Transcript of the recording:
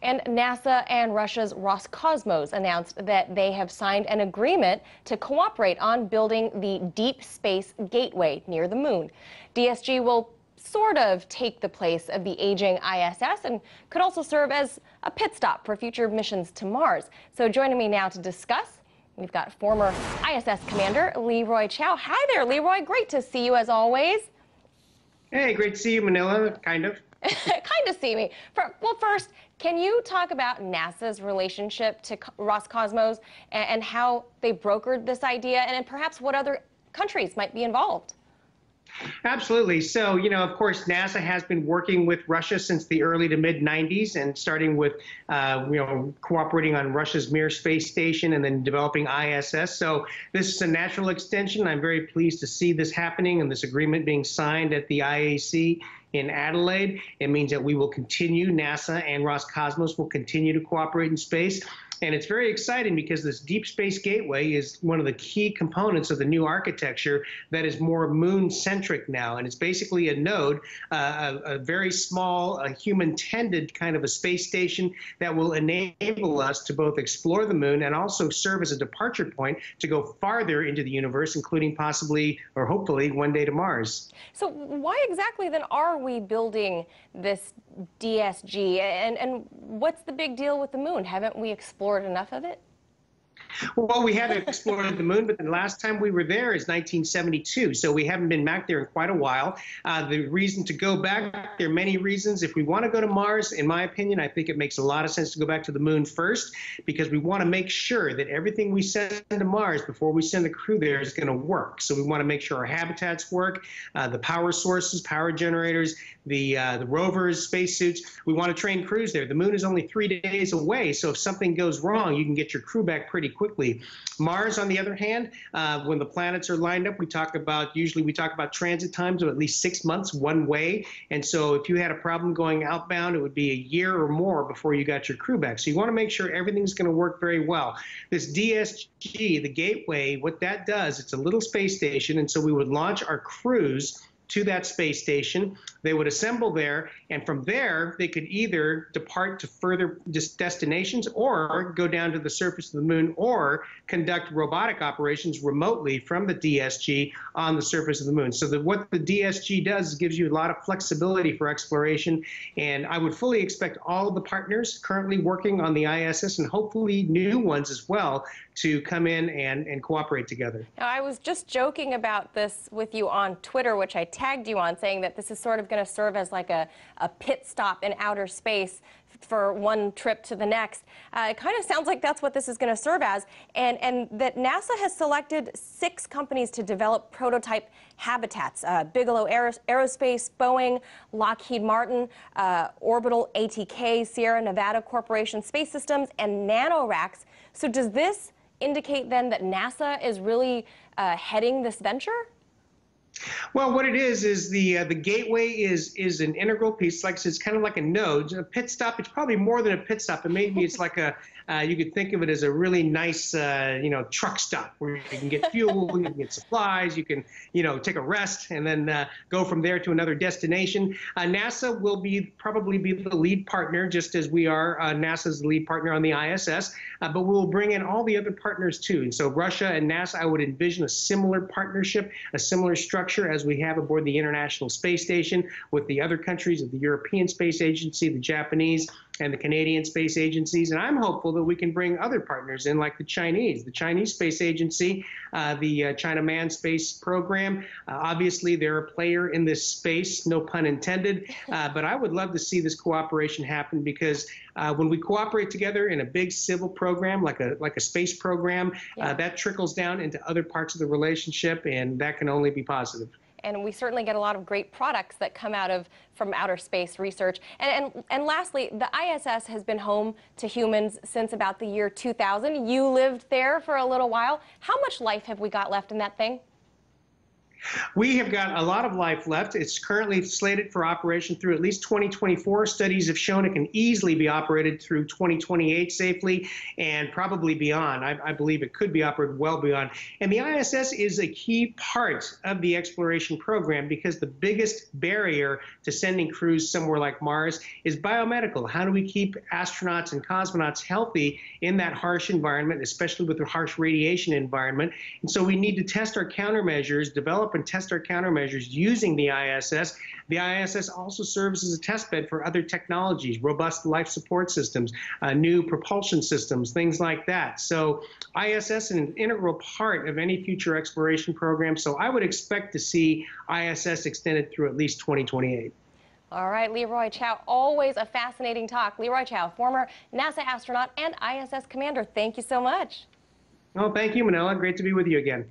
And NASA and Russia's Roscosmos announced that they have signed an agreement to cooperate on building the Deep Space Gateway near the moon. DSG will sort of take the place of the aging ISS and could also serve as a pit stop for future missions to Mars. So joining me now to discuss, we've got former ISS Commander Leroy Chiao. Hi there, Leroy. Great to see you as always. Hey, great to see you, Manila, kind of. Kind of see me. Well, first, can you talk about NASA's relationship to Roscosmos and how they brokered this idea and perhaps what other countries might be involved? Absolutely. So, of course, NASA has been working with Russia since the early to mid 90s and starting with, cooperating on Russia's Mir space station and then developing ISS. So this is a natural extension. I'm very pleased to see this happening and this agreement being signed at the IAC in Adelaide. It means that we will continue, NASA and Roscosmos will continue to cooperate in space. And it's very exciting because this Deep Space Gateway is one of the key components of the new architecture that is more moon-centric now. And it's basically a node, a very small, human-tended kind of a space station that will enable us to both explore the moon and also serve as a departure point to go farther into the universe, including possibly, or hopefully, one day to Mars. So why exactly then are we building this DSG? And what's the big deal with the moon? Haven't we explored enough of it? Well, we haven't explored the moon, but the last time we were there is 1972, so we haven't been back there in quite a while. The reason to go back, there are many reasons. If we want to go to Mars, in my opinion, I think it makes a lot of sense to go back to the moon first, because we want to make sure that everything we send to Mars before we send the crew there is going to work. So we want to make sure our habitats work, the power sources, power generators, the rovers, spacesuits. We want to train crews there. The moon is only 3 days away, so if something goes wrong, you can get your crew back pretty quickly. Mars, on the other hand, when the planets are lined up, usually we talk about transit times of at least 6 months one way. And so if you had a problem going outbound, it would be a year or more before you got your crew back. So you want to make sure everything's going to work very well. This DSG, the Gateway, what that does, it's a little space station. And so we would launch our crews to that space station. They would assemble there, and from there, they could either depart to further destinations or go down to the surface of the moon or conduct robotic operations remotely from the DSG on the surface of the moon. So what the DSG does is gives you a lot of flexibility for exploration, and I would fully expect all of the partners currently working on the ISS and hopefully new ones as well to come in and cooperate together. Now, I was just joking about this with you on Twitter, which I tagged you on, saying that this is sort of going to serve as like a pit stop in outer space for one trip to the next. It kind of sounds like that's what this is going to serve as, and that NASA has selected 6 companies to develop prototype habitats. Bigelow Aerospace, Boeing, Lockheed Martin, Orbital ATK, Sierra Nevada Corporation Space Systems, and NanoRacks. So does this indicate then that NASA is really heading this venture? Well, what it is the Gateway is an integral piece. Like I said, it's kind of like a node. A pit stop, it's probably more than a pit stop. And maybe it's like you could think of it as a really nice, truck stop where you can get fuel, you can get supplies, you can, take a rest and then go from there to another destination. NASA will probably be the lead partner, just as we are. NASA's the lead partner on the ISS, but we'll bring in all the other partners too. And so Russia and NASA, I would envision a similar partnership, a similar structure as we have aboard the International Space Station with the other countries of the European Space Agency, the Japanese, and the Canadian space agencies. And I'm hopeful that we can bring other partners in, like the Chinese Space Agency, the China Manned Space Program. Obviously, they're a player in this space, no pun intended. But I would love to see this cooperation happen because when we cooperate together in a big civil program, like a space program, that trickles down into other parts of the relationship, and that can only be positive. And we certainly get a lot of great products that come from outer space research. And lastly, the ISS has been home to humans since about the year 2000. You lived there for a little while. How much life have we got left in that thing? We have got a lot of life left. It's currently slated for operation through at least 2024. Studies have shown it can easily be operated through 2028 safely and probably beyond. I believe it could be operated well beyond. And the ISS is a key part of the exploration program because the biggest barrier to sending crews somewhere like Mars is biomedical. How do we keep astronauts and cosmonauts healthy in that harsh environment, especially with the harsh radiation environment? And so we need to test our countermeasures, develop and test our countermeasures using the ISS. The ISS also serves as a test bed for other technologies, robust life support systems, new propulsion systems, things like that. So ISS is an integral part of any future exploration program. So I would expect to see ISS extended through at least 2028. All right, Leroy Chiao, always a fascinating talk. Leroy Chiao, former NASA astronaut and ISS commander, thank you so much. Oh, thank you, Manila. Great to be with you again.